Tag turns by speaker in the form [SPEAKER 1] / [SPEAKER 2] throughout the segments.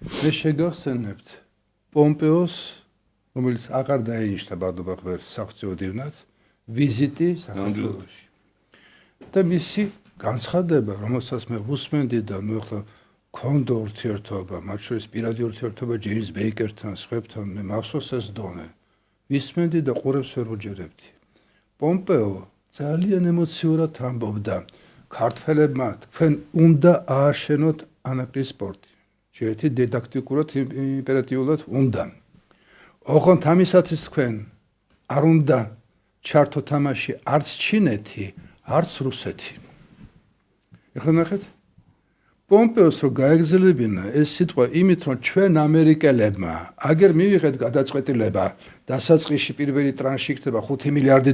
[SPEAKER 1] მე შეგახსენებთ პომპეოს, რომელიც აღარ დაინიშნა ბადობა ღმერთს საღვთო დივნად, ვიზიტი საქართველოში. და მისი განცხადება, რომელსაც მე ვუსმენდი და ნუ ახლა ქონდა ურთიერთობა, მათ შორის პირადი ურთიერთობა ჯეიმს ბეიკერთან, სხვებთან, მე მახსოვს ეს დონე. ვისმენდი და ყურებს ვერ ვუჯერებდი. პომპეო ძალიან ემოციურად ამბობდა ქართველებმა თქვენ უნდა ააშენოთ ანაკლის სპორტი. შეერთი დიდაქტიკურად იმპერატიულად უნდა. ოღონდ ამისათვის თქვენ არ უნდა ჩართო თამაში არც ჩინეთი, არც რუსეთი. ეხლა ნახეთ პომპეოს რო გაეგზელებინა ეს სიტყვა იმით რომ ჩვენ ამერიკელებმა აგერ მივიღეთ გადაწყვეტილება დასაწყისში პირველი ტრანში იქნება $5 მილიარდი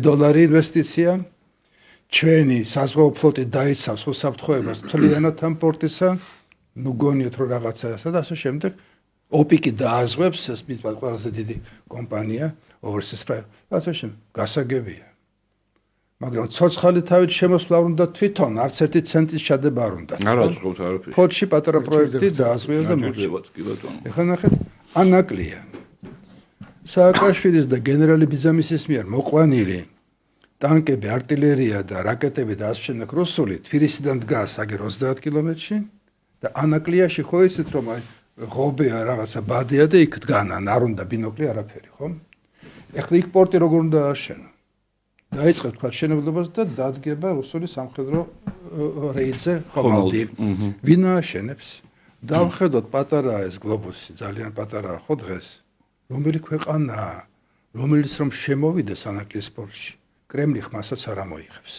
[SPEAKER 1] ინვესტიცია ჩვენი საზღვაო ფლოტი დაიცავს უსაფრთხოებას მთლიანად ამ პორტისა ნუ გონიათ რომ რაღაცაა და ასე შემდეგ ოპიკი დააზღვევს ეს მithbat ყველაზე დიდი კომპანია overseas private ასე შემდეგ გასაგებია მაგრამ ცოცხალი თავით შემოსვლა არ უნდა თვითონ არც ერთი ცენტის ჩადება არ უნდა.
[SPEAKER 2] არ აწყობთ არაფერს.
[SPEAKER 1] ფოთში პატარა პროექტი დაასვიეს და მოჭრებათ. ეხლა ნახეთ, ანაკლია. სააკაშვილის და გენერალი ბიძამისის მიერ მოყვანილი ტანკები, артиლერია და რაკეტები და ასე შემდეგ რუსული თბილისიდან დგას აგერ 30 კილომეტრში და ანაკლიაში ხო იცით რომ ღობეა რაღაცა ბადია და იქ დგანან, არ უნდა ბინოკლი არაფერი, ხო? ეხლა იქ პორტი როგორ უნდა ააშენო? დაიწყებ თქვა შენებლობას და დადგება რუსული სამხედრო რეიდზე ხომალდი. ვინ ააშენებს? დავხედოთ პატარაა ეს გლობუსი, ძალიან პატარაა ხო დღეს? რომელი ქვეყანაა, რომელიც რომ შემოვიდეს ანაკლის სპორტში, კრემლი ხმასაც არ ამოიღებს.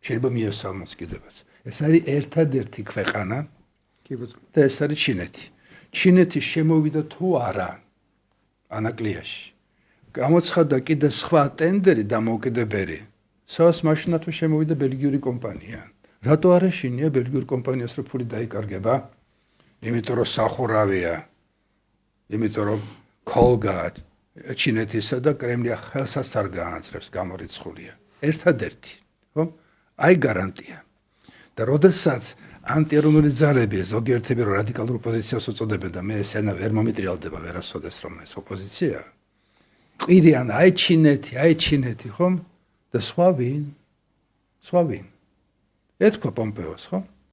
[SPEAKER 1] შეიძლება მიესალმოს კიდევაც. ეს არის ერთადერთი ქვეყანა, და ეს არის ჩინეთი. ჩინეთი შემოვიდა თუ არა ანაკლიაში. გამოცხადდა კიდე სხვა ტენდერი დამოუკიდებელი. სას მაშინათვე შემოვიდა ბელგიური კომპანია. რატო არ ეშინია ბელგიურ კომპანიას რო ფული დაიკარგება? იმიტომ რომ სახურავია. იმიტომ რომ ქოლგა ჩინეთისა და კრემლი ხელსაც არ გაანწრებს გამორიცხულია. ერთადერთი, ხო? აი გარანტია. და როდესაც ანტიეროვნული ძალები ზოგიერთები რო რადიკალურ ოპოზიციას უწოდებენ და მე ეს ენა ვერ მომიტრიალდება ვერასოდეს რომ ეს ოპოზიცია ყირიან აი ჩინეთი ხომ და სხვა ვინ ეთქვა პომპეოს ხო